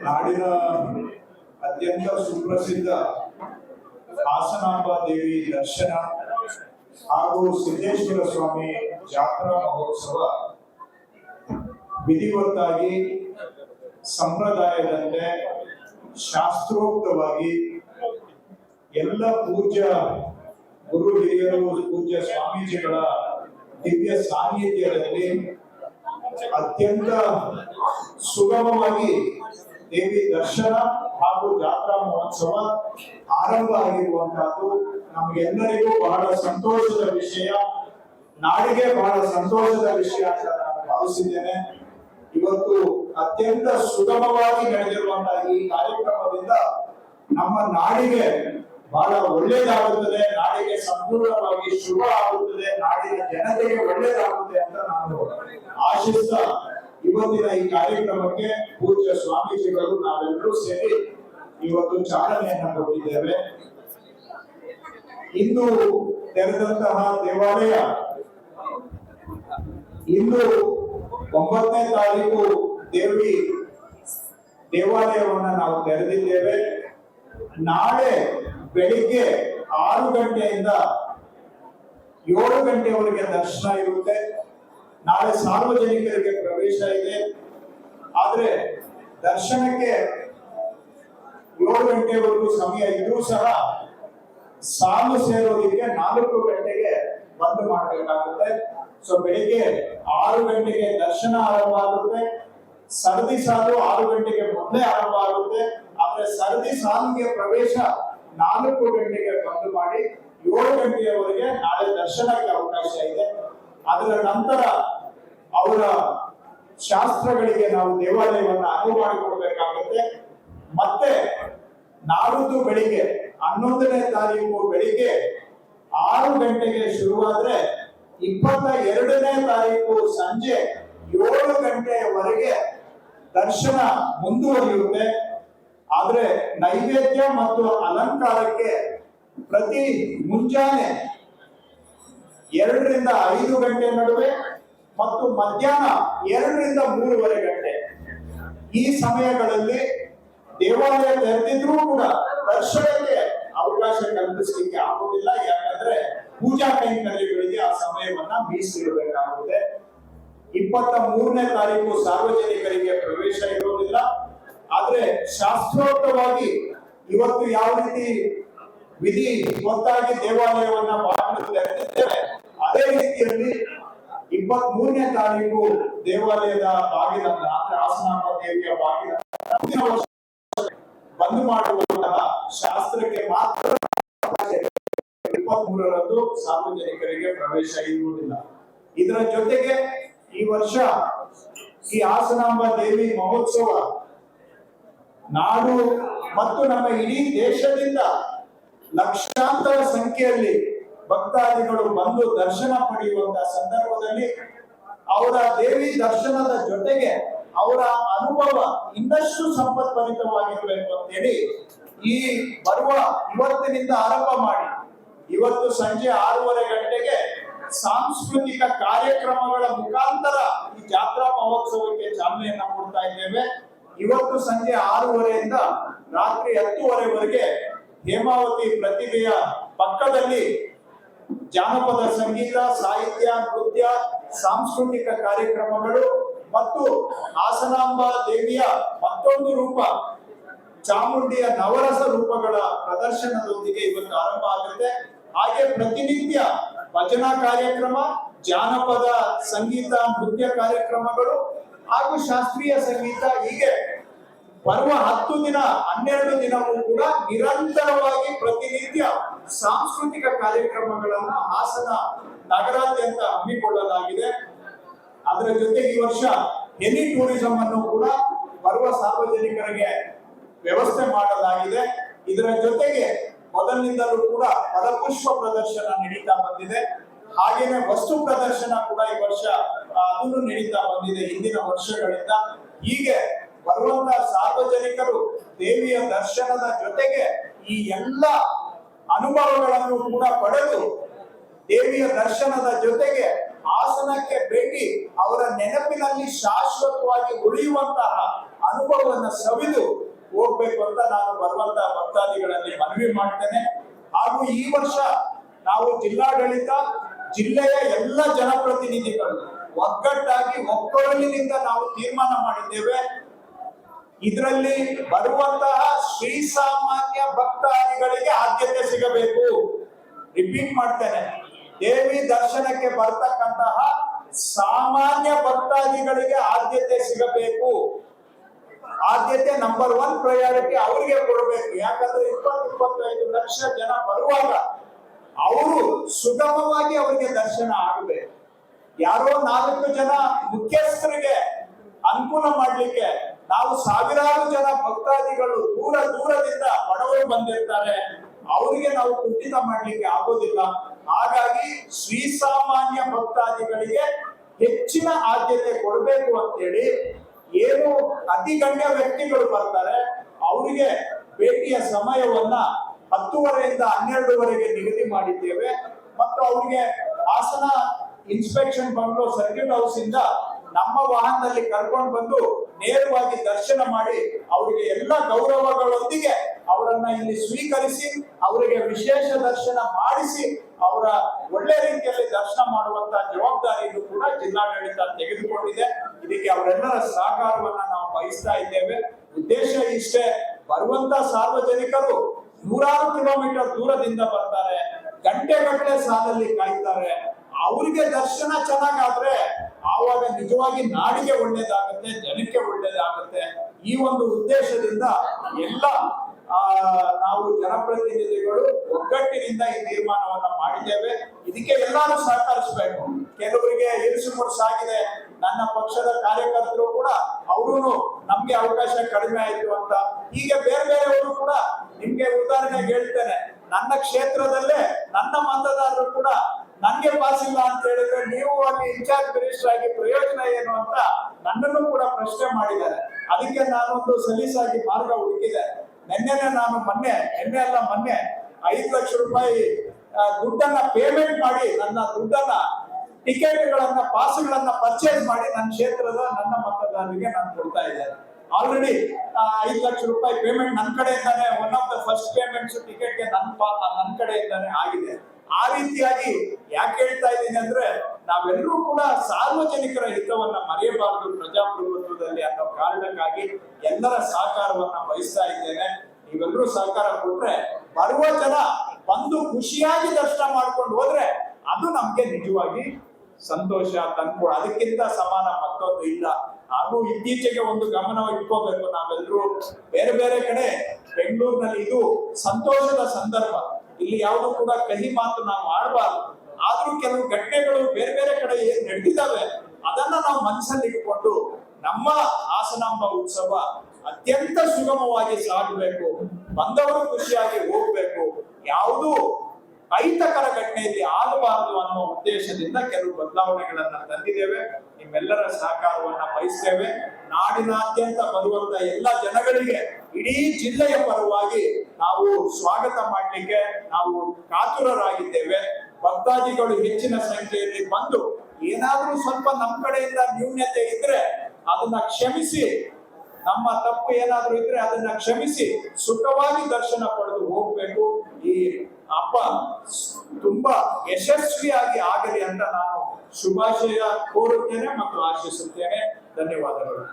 ನಾಡಿನ ಅತ್ಯಂತ ಸುಪ್ರಸಿದ್ಧ ಹಾಸನಾಂಬ ದೇವಿ ದರ್ಶನ ಹಾಗೂ ಸಿದ್ದೇಶ್ವರ ಸ್ವಾಮಿ ಜಾತ್ರಾ ಮಹೋತ್ಸವ ವಿಧಿವತ್ತಾಗಿ ಸಂಪ್ರದಾಯದಂತೆ ಶಾಸ್ತ್ರೋಕ್ತವಾಗಿ ಎಲ್ಲ ಪೂಜ್ಯ ಗುರು ಹಿರಿಯರು ಪೂಜ್ಯ ಸ್ವಾಮೀಜಿಗಳ ದಿವ್ಯ ಸಾನ್ನಿಧ್ಯದಲ್ಲಿ ಅತ್ಯಂತ ಸುಗಮವಾಗಿ ದೇವಿ ದರ್ಶನ ಹಾಗೂ ಜಾತ್ರಾ ಮಹೋತ್ಸವ ಆರಂಭ ಆಗಿರುವಂತಹದ್ದು ನಮಗೆಲ್ಲರಿಗೂ ಬಹಳ ಸಂತೋಷದ ವಿಷಯ, ನಾಡಿಗೆ ಬಹಳ ಸಂತೋಷದ ವಿಷಯ ಅಂತ ನಾನು ಭಾವಿಸಿದ್ದೇನೆ. ಇವತ್ತು ಅತ್ಯಂತ ಸುಗಮವಾಗಿ ನಡೆದಿರುವಂತಹ ಈ ಕಾರ್ಯಕ್ರಮದಿಂದ ನಮ್ಮ ನಾಡಿಗೆ ಬಹಳ ಒಳ್ಳೇದಾಗುತ್ತದೆ, ನಾಡಿಗೆ ಸಂಪೂರ್ಣವಾಗಿ ಶುಭ ಆಗುತ್ತದೆ, ನಾಡಿನ ಜನತೆಗೆ ಒಳ್ಳೇದಾಗುತ್ತೆ ಅಂತ ನಾನು ಆಶಿಸ್ತಾ ಇವತ್ತಿನ ಈ ಕಾರ್ಯಕ್ರಮಕ್ಕೆ ಪೂಜ್ಯ ಸ್ವಾಮೀಜಿಗಳು ನಾವೆಲ್ಲರೂ ಸೇರಿ ಇವತ್ತು ಚಾಲನೆಯನ್ನ ಕೊಟ್ಟಿದ್ದೇವೆ. ಇಂದು ತೆರೆದಂತಹ ದೇವಾಲಯ ಇಂದು 9ನೇ ತಾರೀಕು ದೇವಿ ದೇವಾಲಯವನ್ನ ನಾವು ತೆರೆದಿದ್ದೇವೆ. ನಾಳೆ ಬೆಳಿಗ್ಗೆ 6 ಗಂಟೆಯಿಂದ 7 ಗಂಟೆವರೆಗೆ ದರ್ಶನ ಇರುತ್ತೆ. ನಾಳೆ ಸಾರ್ವಜನಿಕರಿಗೆ ಪ್ರವೇಶ ಇದೆ. ಆದ್ರೆ ದರ್ಶನಕ್ಕೆ 7 ಗಂಟೆವರೆಗೂ ಸಮಯ ಇದ್ರೂ ಸಹ ಸಾಲು ಸೇರೋದಿಕ್ಕೆ 4 ಗಂಟೆಗೆ ಬಂದ್ ಮಾಡಬೇಕಾಗುತ್ತೆ. ಸೊ ಬೆಳಿಗ್ಗೆ 6 ಗಂಟೆಗೆ ದರ್ಶನ ಆರಂಭ ಆಗುತ್ತೆ. ಸರದಿ ಸಾಲು 6 ಗಂಟೆಗೆ ಮೊದಲೇ ಆರಂಭ ಆಗುತ್ತೆ. ಆದ್ರೆ ಸರದಿ ಸಾಲಿಗೆ ಪ್ರವೇಶ 4 ಗಂಟೆಗೆ ಬಂದ್ ಮಾಡಿ 7 ಗಂಟೆಯವರೆಗೆ ನಾಳೆ ದರ್ಶನಕ್ಕೆ ಅವಕಾಶ ಇದೆ. ಅದರ ನಂತರ ಅವರ ಶಾಸ್ತ್ರಗಳಿಗೆ ನಾವು ದೇವಾಲಯವನ್ನ ಅನುವು ಮಾಡಿಕೊಡ್ಬೇಕಾಗುತ್ತೆ. ಮತ್ತೆ ನಾಡಿದ್ದು ಬೆಳಿಗ್ಗೆ 11ನೇ ತಾರೀಕು ಬೆಳಿಗ್ಗೆ 6 ಗಂಟೆಗೆ ಶುರುವಾದ್ರೆ 22ನೇ ತಾರೀಕು ಸಂಜೆ 7 ಗಂಟೆಯವರೆಗೆ ದರ್ಶನ ಮುಂದುವರಿಯುತ್ತೆ. ಆದ್ರೆ ನೈವೇದ್ಯ ಮತ್ತು ಅಲಂಕಾರಕ್ಕೆ ಪ್ರತಿ ಮುಂಜಾನೆ 2 ರಿಂದ 5 ಗಂಟೆ ನಡುವೆ ಮತ್ತು ಮಧ್ಯಾಹ್ನ 2 ರಿಂದ 3:30 ಗಂಟೆ ಈ ಸಮಯಗಳಲ್ಲಿ ದೇವಾಲಯ ತೆರೆದಿದ್ರೂ ಕೂಡ ದರ್ಶನಕ್ಕೆ ಅವಕಾಶ ಕಲ್ಪಿಸಲಿಕ್ಕೆ ಆಗುವುದಿಲ್ಲ. ಯಾಕಂದ್ರೆ ಪೂಜಾ ಕೈಂಕರ್ಯಗಳಿಗೆ ಆ ಸಮಯವನ್ನ ಮೀಸಲಿಡಬೇಕಾಗುತ್ತೆ. 23ನೇ ತಾರೀಕು ಸಾರ್ವಜನಿಕರಿಗೆ ಪ್ರವೇಶ ಇರುವುದಿಲ್ಲ. ಆದ್ರೆ ಶಾಸ್ತ್ರೋಕ್ತವಾಗಿ ಇವತ್ತು ಯಾವ ರೀತಿ ವಿಧಿ ಗೊತ್ತಾಗಿ ದೇವಾಲಯವನ್ನ ಬಾಗಿಲು ತೆರೆದಿದ್ದೇವೆ, ಅದೇ ರೀತಿಯಲ್ಲಿ 23ನೇ ತಾರೀಕು ದೇವಾಲಯದ ಬಾಗಿಲನ್ನ ಅಂದ್ರೆ ಹಾಸನಾಂಬ ದೇವಿಯ ಬಾಗಿಲ ಬಂದ್ ಮಾಡುವಂತಹ ಶಾಸ್ತ್ರಕ್ಕೆ ಮಾತ್ರ 23ರಂದು ಸಾರ್ವಜನಿಕರಿಗೆ ಪ್ರವೇಶ ಇರುವುದಿಲ್ಲ. ಇದರ ಜೊತೆಗೆ ಈ ವರ್ಷ ಈ ಹಾಸನಾಂಬ ದೇವಿ ಮಹೋತ್ಸವ ನಾಡು ಮತ್ತು ನಮ್ಮ ಇಡೀ ದೇಶದಿಂದ ಲಕ್ಷಾಂತರ ಸಂಖ್ಯೆಯಲ್ಲಿ ಭಕ್ತಾದಿಗಳು ಬಂದು ದರ್ಶನ ಪಡೆಯುವಂತಹ ಸಂದರ್ಭದಲ್ಲಿ ಅವರ ದೇವಿ ದರ್ಶನದ ಜೊತೆಗೆ ಅವರ ಅನುಭವ ಇನ್ನಷ್ಟು ಸಂಪತ್ಭರಿತವಾಗಿರಬೇಕು ಅಂತೇಳಿ ಈ ಇವತ್ತಿನಿಂದ ಆರಂಭ ಮಾಡಿ ಇವತ್ತು ಸಂಜೆ 6:30 ಗಂಟೆಗೆ ಸಾಂಸ್ಕೃತಿಕ ಕಾರ್ಯಕ್ರಮಗಳ ಮುಖಾಂತರ ಈ ಜಾತ್ರಾ ಮಹೋತ್ಸವಕ್ಕೆ ಚಾಲನೆಯನ್ನ ಕೊಡ್ತಾ ಇದ್ದೇವೆ. ಇವತ್ತು ಸಂಜೆ 6:30ರಿಂದ ರಾತ್ರಿ 10:30ವರೆಗೆ ಹೇಮಾವತಿ ಪ್ರತಿಭೆಯ ಪಕ್ಕದಲ್ಲಿ ಜಾನಪದ ಸಂಗೀತ, ಸಾಹಿತ್ಯ, ನೃತ್ಯ, ಸಾಂಸ್ಕೃತಿಕ ಕಾರ್ಯಕ್ರಮಗಳು ಮತ್ತು ಹಾಸನಾಂಬ ದೇವಿಯ ಮತ್ತೊಂದು ರೂಪ ಚಾಮುಂಡಿಯ ನವರಸ ರೂಪಗಳ ಪ್ರದರ್ಶನದೊಂದಿಗೆ ಇವತ್ತು ಆರಂಭ ಆಗುತ್ತೆ. ಹಾಗೆ ಪ್ರತಿನಿತ್ಯ ಭಜನಾ ಕಾರ್ಯಕ್ರಮ, ಜಾನಪದ ಸಂಗೀತ, ನೃತ್ಯ ಕಾರ್ಯಕ್ರಮಗಳು ಹಾಗೂ ಶಾಸ್ತ್ರೀಯ ಸಂಗೀತ ಹೀಗೆ ಬರುವ 10 ದಿನ 12 ದಿನವೂ ಕೂಡ ನಿರಂತರವಾಗಿ ಪ್ರತಿನಿತ್ಯ ಸಾಂಸ್ಕೃತಿಕ ಕಾರ್ಯಕ್ರಮಗಳನ್ನ ಹಾಸನ ನಗರಾದ್ಯಂತ ಹಮ್ಮಿಕೊಳ್ಳಲಾಗಿದೆ. ಅದರ ಜೊತೆಗೆ ಈ ವರ್ಷ ಹೆಲಿ ಟೂರಿಸಂ ಅನ್ನು ಕೂಡ ಬರುವ ಸಾರ್ವಜನಿಕರಿಗೆ ವ್ಯವಸ್ಥೆ ಮಾಡಲಾಗಿದೆ. ಇದರ ಜೊತೆಗೆ ಮೊದಲಿನಿಂದಲೂ ಕೂಡ ಫಲಪುಷ್ಪ ಪ್ರದರ್ಶನ ನಡೀತಾ ಬಂದಿದೆ. ಹಾಗೇನೆ ವಸ್ತು ಪ್ರದರ್ಶನ ಕೂಡ ಈ ವರ್ಷ ಅದನ್ನು ನಡೀತಾ ಬಂದಿದೆ ಹಿಂದಿನ ವರ್ಷಗಳಿಂದ. ಹೀಗೆ ಬರುವಂತಹ ಸಾರ್ವಜನಿಕರು ದೇವಿಯ ದರ್ಶನದ ಜೊತೆಗೆ ಈ ಎಲ್ಲ ಅನುಭವಗಳನ್ನು ಕೂಡ ಪಡೆದು ದೇವಿಯ ದರ್ಶನದ ಜೊತೆಗೆ ಹಾಸನಕ್ಕೆ ಭೇಟಿ ಅವರ ನೆನಪಿನಲ್ಲಿ ಶಾಶ್ವತವಾಗಿ ಉಳಿಯುವಂತಹ ಅನುಭವವನ್ನ ಸವಿದು ಹೋಗ್ಬೇಕು ಅಂತ ನಾನು ಬರುವಂತ ಭಕ್ತಾದಿಗಳಲ್ಲಿ ಮನವಿ ಮಾಡ್ತೇನೆ. ಹಾಗೂ ಈ ವರ್ಷ ನಾವು ಜಿಲ್ಲಾಡಳಿತ, ಜಿಲ್ಲೆಯ ಎಲ್ಲ ಜನಪ್ರತಿನಿಧಿಗಳು ಒಗ್ಗಟ್ಟಾಗಿ ಒಕ್ಕೊರಲಿನಿಂದ ನಾವು ತೀರ್ಮಾನ ಮಾಡಿದ್ದೇವೆ. ಇದರಲ್ಲಿ ಬರುವಂತಹ ಶ್ರೀಸಾಮಾನ್ಯ ಭಕ್ತಾದಿಗಳಿಗೆ ಆದ್ಯತೆ ಸಿಗಬೇಕು. ರಿಪೀಟ್ ಮಾಡ್ತೇನೆ, ದೇವಿ ದರ್ಶನಕ್ಕೆ ಬರ್ತಕ್ಕಂತಹ ಸಾಮಾನ್ಯ ಭಕ್ತಾದಿಗಳಿಗೆ ಆದ್ಯತೆ ಸಿಗಬೇಕು. ಆದ್ಯತೆ ನಂಬರ್ 1 ಪ್ರಯಾರಿಟಿ ಅವರಿಗೆ ಕೊಡಬೇಕು. ಯಾಕಂದ್ರೆ 20-25 ಲಕ್ಷ ಜನ ಬರುವಾಗ ಅವರು ಸುಗಮವಾಗಿ ಅವರಿಗೆ ದರ್ಶನ ಆಗಬೇಕು. ಯಾರೋ 4 ಜನ ಮುಖ್ಯಸ್ಥರಿಗೆ ಅನುಕೂಲ ಮಾಡ್ಲಿಕ್ಕೆ ನಾವು ಸಾವಿರಾರು ಜನ ಭಕ್ತಾದಿಗಳು ದೂರದಿಂದ ಬಡವರು ಬಂದಿರ್ತಾರೆ, ಅವರಿಗೆ ನಾವು ಕುಂಠಿತ ಮಾಡ್ಲಿಕ್ಕೆ ಆಗೋದಿಲ್ಲ. ಹಾಗಾಗಿ ಶ್ರೀಸಾಮಾನ್ಯ ಭಕ್ತಾದಿಗಳಿಗೆ ಹೆಚ್ಚಿನ ಆದ್ಯತೆ ಕೊಡಬೇಕು ಅಂತೇಳಿ, ಏನು ಅತಿಗಣ್ಯ ವ್ಯಕ್ತಿಗಳು ಬರ್ತಾರೆ ಅವರಿಗೆ ಭೇಟಿಯ ಸಮಯವನ್ನ 10:30ರಿಂದ 12ವರೆಗೆ ನಿಗದಿ ಮಾಡಿದ್ದೇವೆ. ಮತ್ತು ಅವರಿಗೆ Hassan inspection bungalow circuit house ಇಂದ ನಮ್ಮ ವಾಹನದಲ್ಲಿ ಕರ್ಕೊಂಡು ಬಂದು ನೇರವಾಗಿ ದರ್ಶನ ಮಾಡಿ ಅವರಿಗೆ ಎಲ್ಲ ಗೌರವಗಳೊಂದಿಗೆ ಅವರನ್ನ ಇಲ್ಲಿ ಸ್ವೀಕರಿಸಿ ಅವರಿಗೆ ವಿಶೇಷ ದರ್ಶನ ಮಾಡಿಸಿ ಅವರ ಒಳ್ಳೆ ರೀತಿಯಲ್ಲಿ ದರ್ಶನ ಮಾಡುವಂತ ಜವಾಬ್ದಾರಿಯನ್ನು ಕೂಡ ಜಿಲ್ಲಾಡಳಿತ ತೆಗೆದುಕೊಂಡಿದೆ. ಇದಕ್ಕೆ ಅವರೆಲ್ಲರ ಸಹಕಾರವನ್ನ ನಾವು ಬಯಸ್ತಾ ಇದ್ದೇವೆ. ಉದ್ದೇಶ ಇಷ್ಟೇ, ಬರುವಂತ ಸಾರ್ವಜನಿಕರು ನೂರಾರು ಕಿಲೋಮೀಟರ್ ದೂರದಿಂದ ಬರ್ತಾರೆ, ಗಂಟೆಗಟ್ಟಲೆ ಸಾಲಲ್ಲಿ ಕಾಯ್ತಾರೆ. ಅವರಿಗೆ ದರ್ಶನ ಚೆನ್ನಾಗಾದ್ರೆ ಆವಾಗ ನಿಜವಾಗಿ ನಾಡಿಗೆ ಒಳ್ಳೇದಾಗುತ್ತೆ, ಜನಕ್ಕೆ ಒಳ್ಳೇದಾಗುತ್ತೆ. ಈ ಒಂದು ಉದ್ದೇಶದಿಂದ ಎಲ್ಲ ನಾವು ಜನಪ್ರತಿನಿಧಿಗಳು ಒಗ್ಗಟ್ಟಿನಿಂದ ಈ ತೀರ್ಮಾನವನ್ನ ಮಾಡಿದ್ದೇವೆ. ಇದಕ್ಕೆ ಎಲ್ಲರೂ ಸಹಕರಿಸಬೇಕು. ಕೆಲವರಿಗೆ ಇರಿಸು ಮುರುಸಾಗಿದೆ, ನನ್ನ ಪಕ್ಷದ ಕಾರ್ಯಕರ್ತರು ಕೂಡ ಅವರು ನಮ್ಗೆ ಅವಕಾಶ ಕಡಿಮೆ ಆಯ್ತು ಅಂತ, ಹೀಗೆ ಬೇರೆ ಬೇರೆಯವರು ಕೂಡ. ನಿಮ್ಗೆ ಉದಾಹರಣೆಗೆ ಹೇಳ್ತೇನೆ, ನನ್ನ ಕ್ಷೇತ್ರದಲ್ಲೇ ನನ್ನ ಮತದಾರರು ಕೂಡ ನನ್ಗೆ ಪಾಸ್ ಇಲ್ಲ ಅಂತ ಹೇಳಿದ್ರೆ ನೀವು ಅಲ್ಲಿ ಇನ್ಚಾರ್ಜ್ ಮಿನಿಸ್ಟರ್ ಆಗಿ ಪ್ರಯೋಜನ ಏನು ಅಂತ ನನ್ನನ್ನು ಕೂಡ ಪ್ರಶ್ನೆ ಮಾಡಿದ್ದಾರೆ. ಅದಕ್ಕೆ ನಾನೊಂದು ಸಲೀಸಾಗಿ ಮಾರ್ಗ ಹುಡುಕಿದೆ. ಮೊನ್ನೆ 5 ಲಕ್ಷ ರೂಪಾಯಿ ದುಡ್ಡನ್ನ ಪೇಮೆಂಟ್ ಮಾಡಿ ನನ್ನ ದುಡ್ಡನ್ನ ಟಿಕೆಟ್ಗಳನ್ನ ಪಾಸ್ಗಳನ್ನ ಪರ್ಚೇಸ್ ಮಾಡಿ ನನ್ನ ಕ್ಷೇತ್ರದ ನನ್ನ ಮತದಾರರಿಗೆ ನಾನು ಕೊಡ್ತಾ ಇದ್ದೇನೆ. ಆಲ್ರೆಡಿ 5 ಲಕ್ಷ ರೂಪಾಯಿ ಪೇಮೆಂಟ್ ನನ್ನ ಕಡೆಯಿಂದಾನೆ, one of the first payments ಟಿಕೆಟ್ಗೆ ನನ್ನ ಕಡೆಯಿಂದಾನೆ ಆಗಿದೆ. ಆ ರೀತಿಯಾಗಿ ಯಾಕೆ ಹೇಳ್ತಾ ಇದ್ದೀನಿ ಅಂದ್ರೆ, ನಾವೆಲ್ಲರೂ ಕೂಡ ಸಾರ್ವಜನಿಕರ ಹಿತವನ್ನ ಮರೆಯಬಾರದು ಪ್ರಜಾಪ್ರಭುತ್ವದಲ್ಲಿ ಅನ್ನೋ ಕಾರಣಕ್ಕಾಗಿ ಎಲ್ಲರ ಸಹಕಾರವನ್ನ ಬಯಸ್ತಾ ಇದ್ದೇನೆ. ನೀವೆಲ್ಲರೂ ಸಹಕಾರ ಕೊಟ್ರೆ ಬರುವ ಜನ ಬಂದು ಖುಷಿಯಾಗಿ ದರ್ಶನ ಮಾಡ್ಕೊಂಡು ಹೋದ್ರೆ ಅದು ನಮ್ಗೆ ನಿಜವಾಗಿ ಸಂತೋಷ ತಂದ್ಕೊಡ. ಅದಕ್ಕಿಂತ ಸಮಾನ ಮತ್ತೊಂದು ಇಲ್ಲ. ಹಾಗೂ ಇತ್ತೀಚೆಗೆ ಒಂದು ಗಮನ ಇಟ್ಕೋಬೇಕು, ನಾವೆಲ್ಲರೂ ಬೇರೆ ಬೇರೆ ಕಡೆ ಬೆಂಗಳೂರಿನಲ್ಲಿ ಇದು ಸಂತೋಷದ ಸಂದರ್ಭ, ಇಲ್ಲಿ ಯಾವುದು ಕೂಡ ಕಹಿ ಮಾತು ನಾವು ಆಡಬಾರ್ದು. ಆದ್ರೂ ಕೆಲವು ಘಟನೆಗಳು ಬೇರೆ ಬೇರೆ ಕಡೆ ಏನ್ ನಡೆದಿದ್ದಾವೆ ಅದನ್ನ ನಾವು ಮನಸ್ಸಲ್ಲಿ ಇಟ್ಕೊಂಡು ನಮ್ಮ ಹಾಸನಾಂಬ ಉತ್ಸವ ಅತ್ಯಂತ ಸುಗಮವಾಗಿ ಸಾಗಬೇಕು, ಬಂದವರು ಖುಷಿಯಾಗಿ ಹೋಗ್ಬೇಕು, ಯಾವುದೂ ಅಹಿತಕರ ಘಟನೆಯಲ್ಲಿ ಆಗಬಾರದು ಅನ್ನೋ ಉದ್ದೇಶದಿಂದ ಕೆಲವು ಬದಲಾವಣೆಗಳನ್ನ ತಂದಿದ್ದೇವೆ. ನಿಮ್ಮೆಲ್ಲರ ಸಹಕಾರವನ್ನ ಬಯಸ್ತೇವೆ. ನಾಡಿನಾದ್ಯಂತ ಬರುವಂತ ಎಲ್ಲ ಜನಗಳಿಗೆ ಇಡೀ ಜಿಲ್ಲೆಯ ಪರವಾಗಿ ನಾವು ಸ್ವಾಗತ ಮಾಡಲಿಕ್ಕೆ ನಾವು ಕಾತುರರಾಗಿದ್ದೇವೆ. ಭಕ್ತಾದಿಗಳು ಹೆಚ್ಚಿನ ಸಂಖ್ಯೆಯಲ್ಲಿ ಬಂದು ಏನಾದ್ರೂ ಸ್ವಲ್ಪ ನಮ್ಮ ಕಡೆಯಿಂದ ನ್ಯೂನ್ಯತೆ ಇದ್ರೆ ಅದನ್ನ ಕ್ಷಮಿಸಿ, ನಮ್ಮ ತಪ್ಪು ಏನಾದ್ರೂ ಇದ್ರೆ ಅದನ್ನ ಕ್ಷಮಿಸಿ ಸುಖವಾಗಿ ದರ್ಶನ ಪಡೆದು ಹೋಗ್ಬೇಕು. ಈ ಹಬ್ಬ ತುಂಬಾ ಯಶಸ್ವಿಯಾಗಿ ಆಗಲಿ ಅಂತ ನಾನು ಶುಭಾಶಯ ಕೋರುತ್ತೇನೆ ಮತ್ತು ಆಶಿಸುತ್ತೇನೆ. ಧನ್ಯವಾದಗಳು.